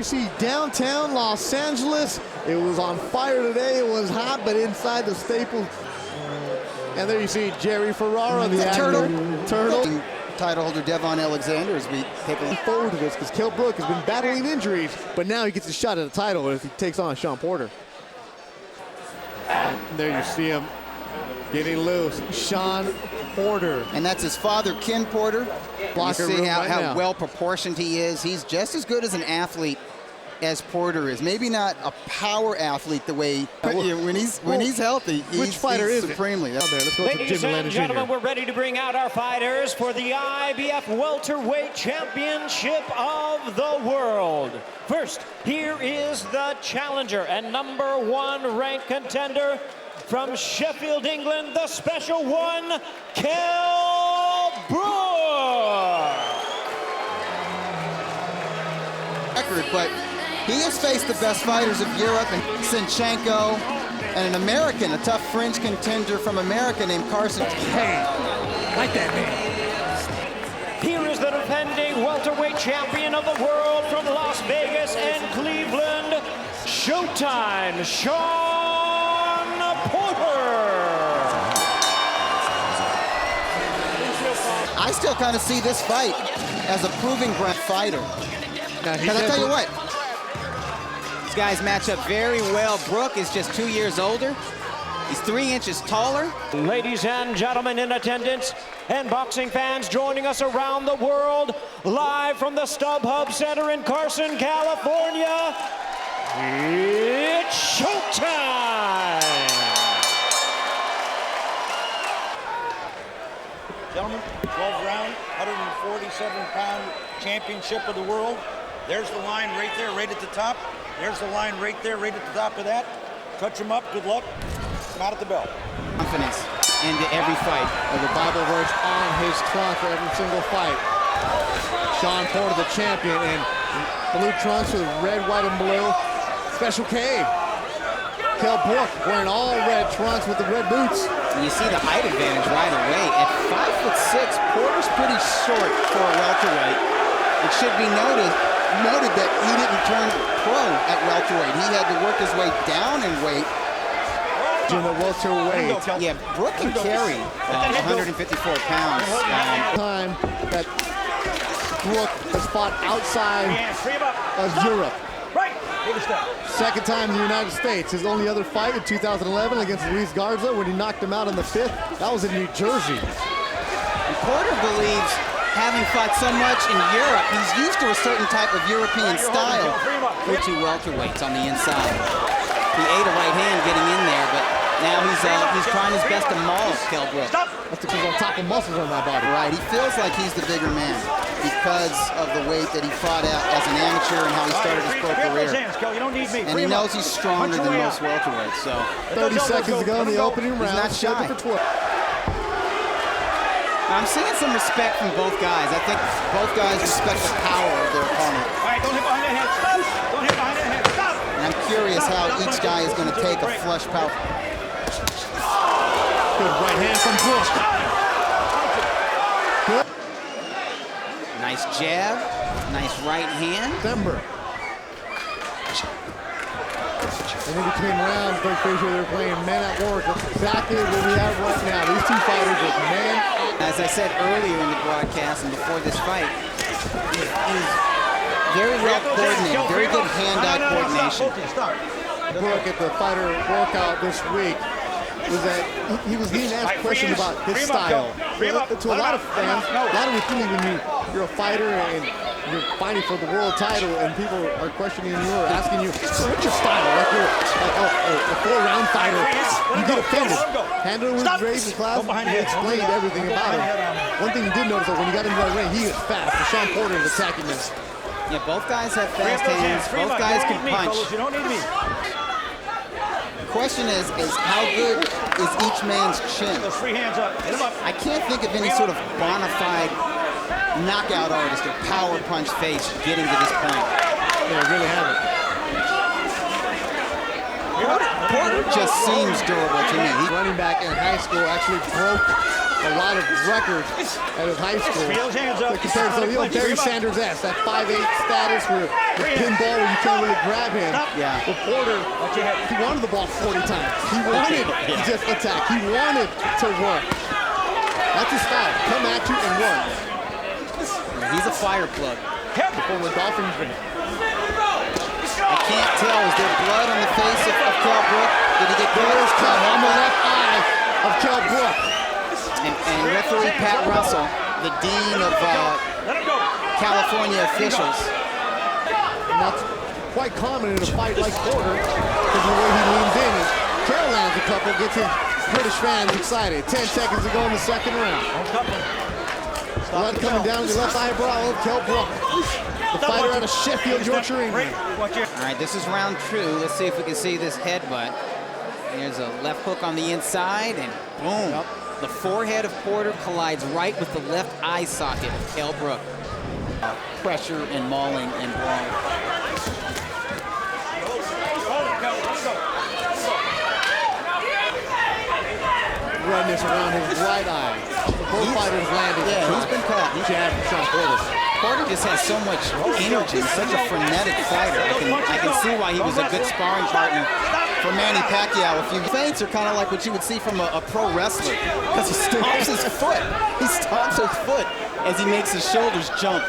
you see downtown Los Angeles. It was on fire today. It was hot, but inside the Staples. And there you see Jerry Ferrara, the turtle. Title holder Devon Alexander as we take a look forward to this, because KELL Brook has been battling injuries, but now he gets a shot at the title as he takes on Shawn Porter. And there you see him getting loose. Shawn Porter. And that's his father, Ken Porter. You see how well proportioned he is. He's just as good as an athlete as Porter is. Maybe not a power athlete the way when he's healthy. Which fighter is supremely. Let's go Ladies to and gentlemen, we're ready to bring out our fighters for the IBF Welterweight Championship of the World. First, here is the challenger and #1 ranked contender from Sheffield, England, the special one, KELL BROOK. But he has faced the best fighters of Europe, and Sinchenko, and an American, a tough French contender from America named Carson. Hey, like that man. Here is the defending welterweight champion of the world from Las Vegas and Cleveland, Showtime, Shawn Porter. I still kind of see this fight as a proving ground fighter. Because I tell you what, these guys match up very well. Brook is just 2 years older. He's 3 inches taller. Ladies and gentlemen in attendance and boxing fans joining us around the world, live from the StubHub Center in Carson, California, it's showtime! Gentlemen, 12-round, 147-pound championship of the world. There's the line right there, right at the top. There's the line right there, right at the top of that. Touch him up, good luck. Not at the bell. Confidence into every fight. And the Bible verse on his trunk for every single fight. Shawn Porter, the champion, in blue trunks with red, white, and blue. Special K. KELL Brook wearing all red trunks with the red boots. And you see the height advantage right away. At 5'6", Porter's pretty short for a welterweight. It should be noted that he didn't turn pro at welterweight. He had to work his way down in weight. In the welterweight. Yeah, Brook can carry 154 pounds. Time that Brook has fought outside of Europe. Second time in the United States. His only other fight in 2011 against Luis Garza when he knocked him out in the 5th. That was in New Jersey. And Porter believes, having fought so much in Europe, he's used to a certain type of European style. We're 2 welterweights on the inside. He ate a right hand getting in there, but now he's trying his best to maul KELL Brook. That's because he's on top of muscles on that body. Right, he feels like he's the bigger man because of the weight that he fought out as an amateur and how he started his pro career. And he knows he's stronger than most welterweights. So 30 seconds to go in the opening round. He's not shy. I'm seeing some respect from both guys. I think both guys respect the power of their opponent. All right, don't hit behind the head. Stop! Don't hit behind the head. Stop! And I'm curious how each guy is going to take a flush power. Good right hand from Brook. Good. Nice jab, nice right hand. December. And in between rounds, Doug Frazier, they're playing men at work. That's exactly what we have right now. These two fighters with men. As I said earlier in the broadcast and before this fight, he's very well coordinated, very good hand-eye coordination. Brook at the fighter workout this week was that he was being asked questions about his style. To a lot of fans, a lot of people, when you're a fighter and you're fighting for the world title and people are questioning you or asking you, so what's your style? Like you're a 4-round fighter, you get offended. Handler was raised in class, he explained everything about him. One thing you did notice, that when he got into that ring, he is fast. And Shawn Porter is attacking this. Yeah, both guys have fast hands. Both guys can punch. The question is how good is each man's chin? I can't think of any sort of bona fide knockout artist or power punch face getting to this point. Yeah, really haven't. Porter just seems durable to me. Running back in high school actually broke a lot of records at his high school. Compared to Barry Sanders-esque, that 5'8" status where the pinball where you can't really grab him. Yeah. But Porter, he wanted the ball 40 times. He wanted to just attack. He wanted to work. That's his style. Come at you and work. He's a fire plug. The former Dolphins fan. I can't tell. Is there blood on the face of KELL BROOK? Did he get There's cut on the left eye of KELL BROOK. And referee Pat Russell, the dean of California officials. And that's quite common in a fight like Porter because of the way he leans in. And KELL lands a couple, gets his British fans excited. 10 seconds to go in the second round. Blood coming down the left eyebrow of KELL BROOK. The fighter out of Sheffield, Yorkshire, England. All right, this is round 2. Let's see if we can see this headbutt. There's a left hook on the inside, and boom. Yep. The forehead of Porter collides right with the left eye socket of KELL BROOK. Pressure and mauling and brawling. Redness around his right eye. Both fighters landed. Yeah, he's been caught. He jabbed Sean Porter. Porter just has so much energy, such a frenetic fighter. I can see why he was a good sparring partner for Manny Pacquiao. A few feints are kind of like what you would see from a pro wrestler, because he stomps his foot. He stomps his foot as he makes his shoulders jump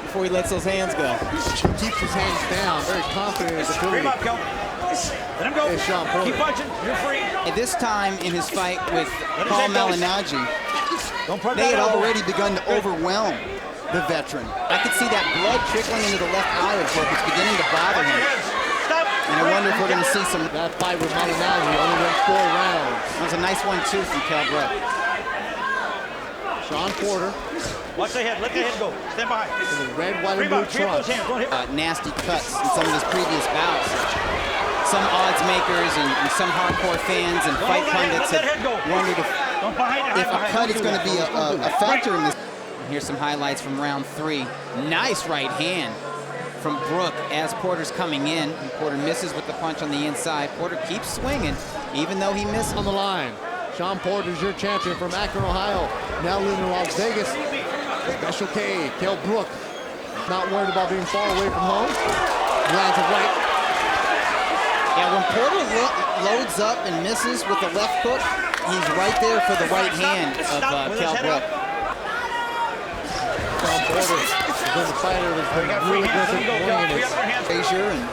before he lets those hands go. He keeps his hands down, very confident in his ability. Let him go. Hey, Sean Porter. Keep punching. You're free. At this time in his fight with Paul Malignaggi, they had already begun to overwhelm the veteran. I could see that blood trickling into the left eye of Brooke. It's beginning to bother him. And I wonder if we're going to see some... That fight with Malignaggi only went 4 rounds. That was a nice one, too, from KELL BROOK. Sean Porter. Watch the head. Let the head go. Stand behind. In the red, white, and blue trunks. Nasty cuts in some of his previous bouts. Some odds makers and some hardcore fans and fight pundits have wondered if a cut is going to be a factor in this. Here's some highlights from round 3. Nice right hand from Brooke as Porter's coming in. And Porter misses with the punch on the inside. Porter keeps swinging, even though he missed. On the line, Sean Porter's your champion from Akron, Ohio. Now living in Las Vegas. Special K, KELL BROOK. Not worried about being far away from home. Lands a right. Yeah, when Porter loads up and misses with the left hook, he's right there for the right hand of KELL BROOK. Sean Porter has been the fighter that's been really aggressive winning this. Frazier, and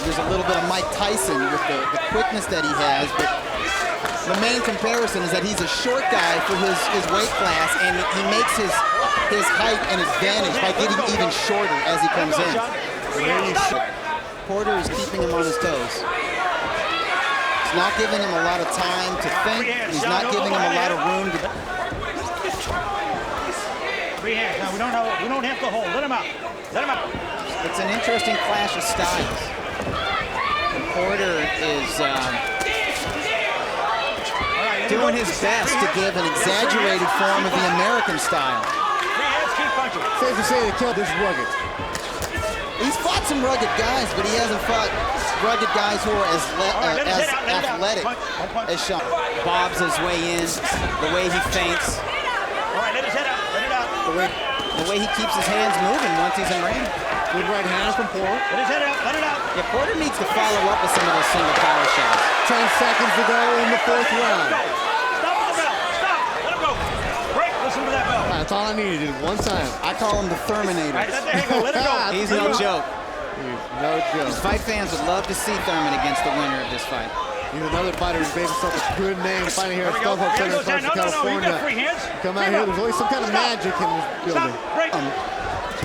there's a little bit of Mike Tyson with the quickness that he has, but the main comparison is that he's a short guy for his weight class, and he makes his height an advantage by getting even shorter as he comes in. Porter is keeping him on his toes. He's not giving him a lot of time to think. He's not giving him a lot of room to... Free hands. Now, we don't have to hold. Let him out. Let him out. It's an interesting clash of styles. And Porter is doing his best to give an exaggerated form of the American style. Free hands, keep punching. Safe to say that KELL is rugged. He's fought some rugged guys, but he hasn't fought rugged guys who are as athletic as Sean. Bobs his way in, the way he feints. All right, let his head out. Let it out. The way he keeps his hands moving once he's in range. Good right hand from Porter. Let his head out. Let it out. Yeah, Porter needs to follow up with some of those single power shots. 10 seconds to go in the 4th round. Stop with the bell. Stop. Let him go. Break. Listen to that bell. That's all I needed, one time. I call him the Terminator. All right, let the head go. Let it go. He's no joke. He's no joke. Fight fans would love to see Thurman against the winner of this fight. He's another fighter who's made himself a good name fighting here at StubHub Center in Carson, California. Come out here, there's always some kind of magic in this building.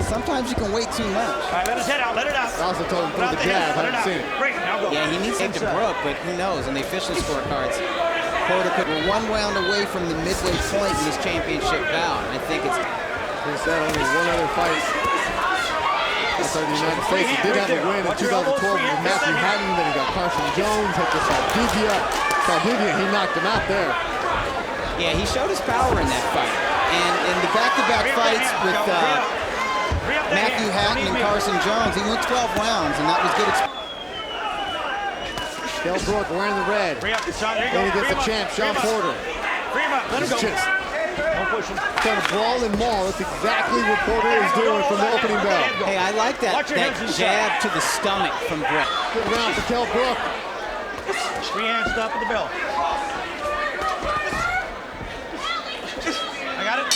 Sometimes you can wait too much. All right, let his head out. Let it out. I also told him throw the jab. I haven't seen it. Break. Now go. Yeah, he needs to take to Brooke, but who knows? In the official scorecards, Porter could be 1 round away from the midway point in this championship bout. I think it's... He's had only one other fight outside the United States. He did have a win in 2012 with Matthew Hatton. Then he got Carson Jones, hit the Saldivia. He knocked him out there. Yeah, he showed his power in that fight. And in the back-to-back fights with Matthew Hatton and Carson Jones, he went 12 rounds, and that was good. KELL BROOK wearing the red. Then he gets the champ, Sean Porter. Free him up. Let him go. Don't pushing. Trying to brawl and maul. That's exactly what Porter is doing from the opening bell. Hey, I like that jab to the stomach from Brook. Good round for KELL BROOK. Free hand stop at the bell. I got it.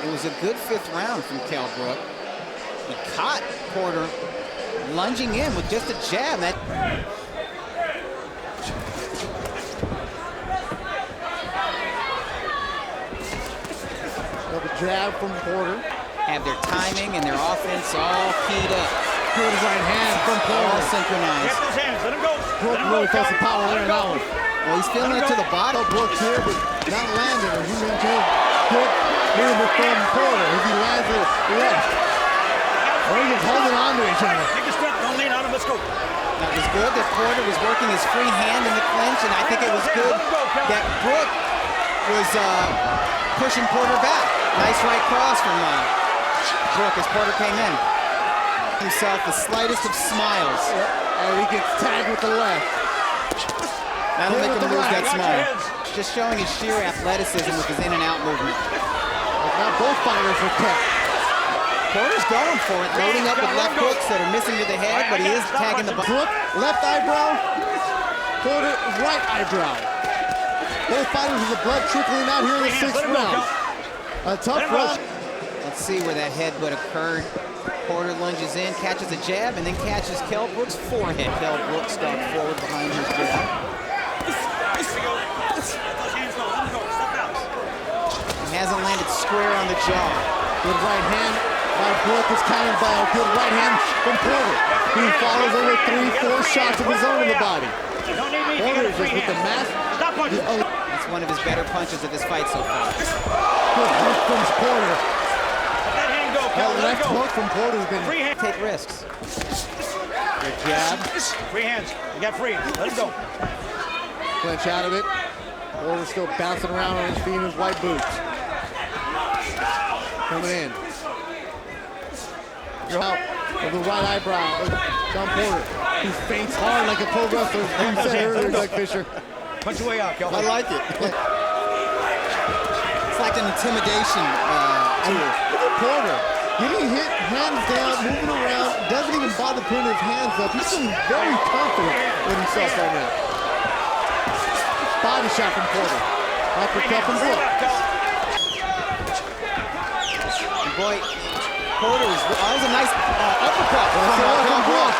It was a good 5th round from KELL BROOK. He caught Porter lunging in with just a jab. That Another jab from Porter. have their timing and their offense all keyed up. Good right hand from All Porter. synchronized. Get those hands. Let him go. Brook really felt some power there in that one. Well, he's feeling it to the bottom. Brooks here, but not landing. As you mentioned, good movement from Porter. As he lands it left. They're just holding on to each other. Take a step. Don't lean on him. Let's go. That was good that Porter was working his free hand in the clinch, and I think it was good that Brook was pushing Porter back. Nice right cross from Brook as Porter came in. Himself the slightest of smiles. And he gets tagged with the left. That'll make him lose that Watch your smile. hands. Just showing his sheer athleticism with his in and out movement. Now both fighters are kept. Porter's going for it, loading up with left hooks that are missing to the head, but he is tagging the Brook, left eyebrow. Porter, right eyebrow. Both fighters with the blood trickling out here in the 6th round. A tough round. Let's see where that headbutt occurred. Porter lunges in, catches a jab, and then catches KELL BROOK's forehead. KELL BROOK stalks forward behind his jab. He hasn't landed square on the jaw. Good right hand by Brook is countered by a good right hand from Porter. He follows over 3-4 shots of his own in the body. Porter is just with the mask. Stop punching. That's one of his better punches of this fight so far. Good hook from Porter. Let that hand go, That Kel. Let left it go. hook from Porter has been Free hand. Take risks. good jab. Free hands. You got free. Let him go. Clinch out of it. Porter still bouncing around on his feet in his white boots. Coming in. Out of the right eyebrow. Shawn Porter. He feints hard like a pro wrestler. You said earlier, Doug Fisher. Punch your way out, Kel. I like it. It's like an intimidation tool. Look at Porter. Getting hit, hands down, moving around, doesn't even bother putting his hands up. He's feeling very confident in himself right now. Body shot from Porter. Uppercut from Brook. Boy, Porter was a nice uppercut. KELL BROOK.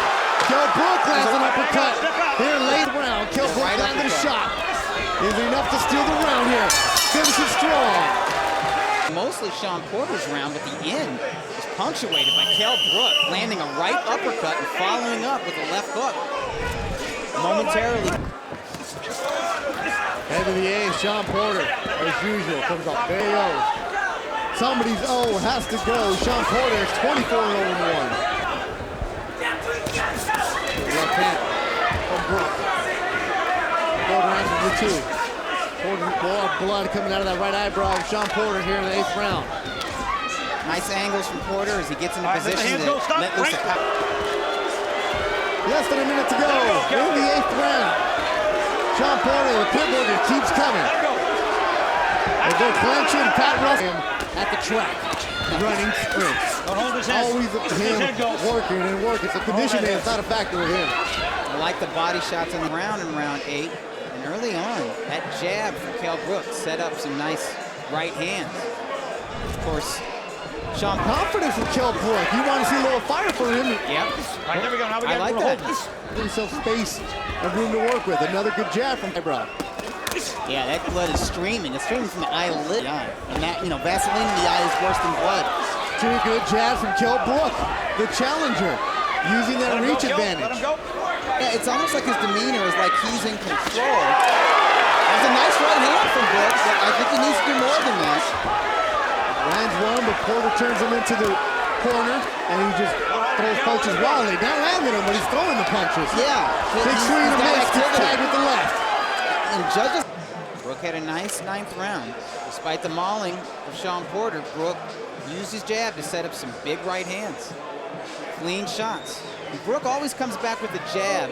KELL BROOK lands an uppercut. Here late round. KELL BROOK Right landed a uppercut. shot. Is it enough to steal the round here? Finishes strong. Mostly Shawn Porter's round, but the end was punctuated by KELL BROOK landing a right uppercut and following up with a left hook. Momentarily. Head of the A, Shawn Porter, as usual, comes off KOs. Somebody's O has to go. Shawn Porter is 24-0-1. Left hand from Brook. Porter answers the 2. Porter, more blood coming out of that right eyebrow of Shawn Porter here in the 8th round. Nice angles from Porter as he gets into All right, let the position hands to go. Stop. let loose the Right. power. Less than a minute to go in the 8th round. Shawn Porter, the pit bull just keeps coming. Let go. They go clenching, Pat Russell at the track, running sprints. Don't hold his head. Always Let his head go. him working and working. So conditioning is not a factor with him. I like the body shots in the round in round 8. And early on, that jab from KELL BROOK set up some nice right hands. Of course, Shawn. Confidence from KELL BROOK. You want to see a little fire for him. Yep. All right, there we go. Now we I got like to hold that. this. Give himself space and room to work with. Another good jab from eyebrow. Yeah, that blood is streaming. It's streaming from the eyelid. And that, Vaseline in the eye is worse than blood. Two good jabs from KELL BROOK, the challenger, using that Let him reach go, Kel. Let him advantage. go. Yeah, it's almost like his demeanor is like he's in control. There's a nice right hand from Brooks, but I think he needs to do more than that. Lands one, but Porter turns him into the corner, and he just throws punches wildly. Not landing them, but he's throwing the punches. Yeah. Big he's swing and a got miss, gets activity. tagged with the left. And judges. Brook had a nice 9th round. Despite the mauling of Shawn Porter, Brook used his jab to set up some big right hands. Clean shots. And Brook always comes back with the jab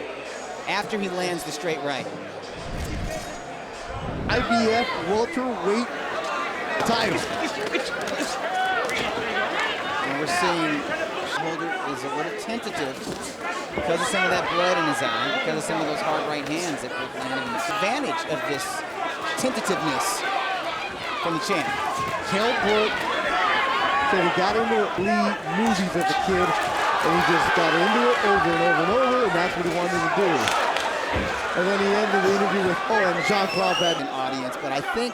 after he lands the straight right. IBF welterweight title. And we're seeing Holder is a little tentative because of some of that blood in his eye, because of some of those hard right hands that Brook landed. Advantage of this tentativeness from the champ. KELL BROOK said he got into Lee movies as a kid, and he just got into it over and over and over, and that's what he wanted to do. And then he ended the interview with, and Jean-Claude had an audience, but I think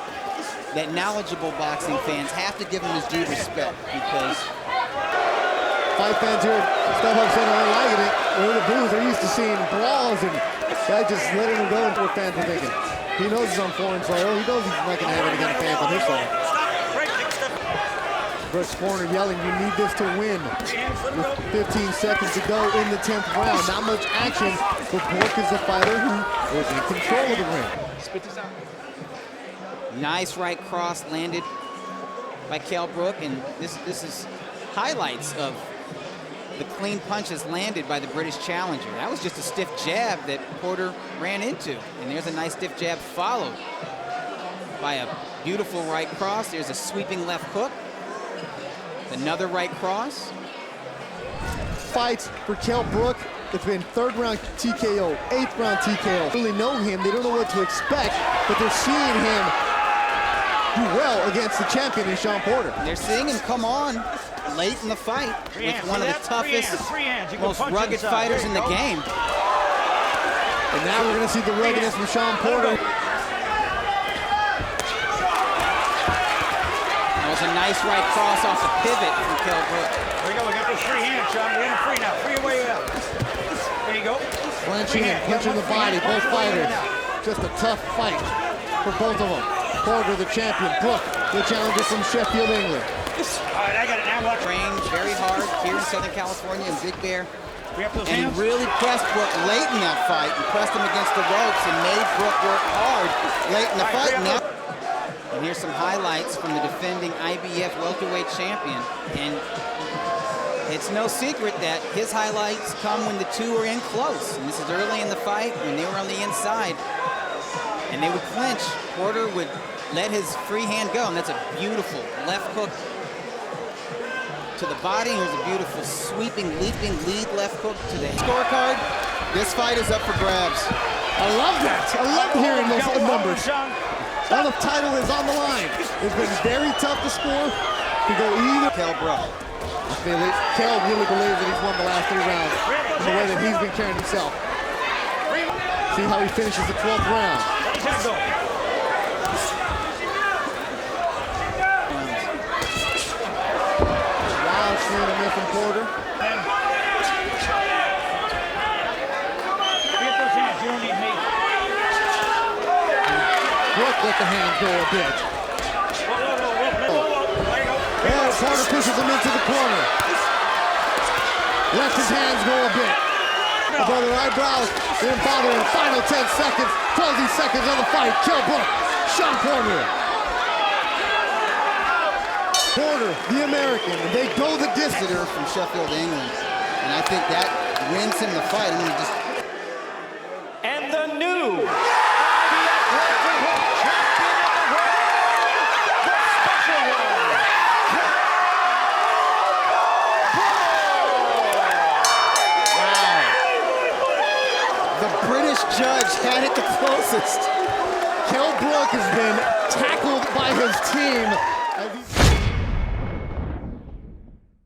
that knowledgeable boxing fans have to give him his due respect because fight fans here at StubHub Center aren't liking it. They're in the booth. They're used to seeing brawls and guys just letting him go into what fans are thinking. He knows he's on foreign soil. He knows he's not going to have any kind of fans on his side. Brook's corner yelling, you need this to win. With 15 seconds to go in the 10th round. Not much action, but Brook is the fighter who is in control of the ring. Nice right cross landed by KELL BROOK, and this is highlights of the clean punches landed by the British challenger. That was just a stiff jab that Porter ran into, and there's a nice stiff jab followed by a beautiful right cross. There's a sweeping left hook, another right cross. Fights for KELL BROOK. It's been 3rd round TKO, 8th round TKO. They really know him. They don't know what to expect, but they're seeing him do well against the champion in SHAWN Porter. They're seeing him come on late in the fight with one of the toughest, most rugged fighters in the game. And now we're going to see the ruggedness from SHAWN Porter. That was a nice right cross off the pivot from KELL BROOK. Here we go, we got those free hands, Sean. We're in the free now. Free your way out. There you go. Clenching and punching the body, both fighters. Just a tough fight for both of them. Porter, the champion. Brook, the challenger from Sheffield, England. All right, I got it now. Watch. Trained very hard here in Southern California in Big Bear. And he really pressed Brook late in that fight and pressed him against the ropes and made Brook work hard late in the fight. And here's some highlights from the defending IBF welterweight champion. And it's no secret that his highlights come when the two are in close. And this is early in the fight when they were on the inside. And they would clinch. Porter would let his free hand go, and that's a beautiful left hook to the body. Here's a beautiful sweeping, leaping lead left hook to the scorecard. This fight is up for grabs. I love that. I love hearing those numbers. Now the title is on the line. It's been very tough to score to go either. KELL BROOK. KELL really believes that he's won the last 3 rounds in the way that he's been carrying himself. See how he finishes the 12th round. Wild swing and miss from Porter. Brook let the hands go a bit. And Porter pushes him into the corner. Lets his hands go a bit. Above the eyebrows, then following the final 10 seconds, closing seconds of the fight. KELL BROOK, SHAWN Porter. Porter, the American, and they go the distance. From Sheffield, England. And I think that wins him the fight. I mean, just... And the new IBF welterweight champion of the world, the special one, The British judge had it the closest. KELL BROOK has been tackled by his team.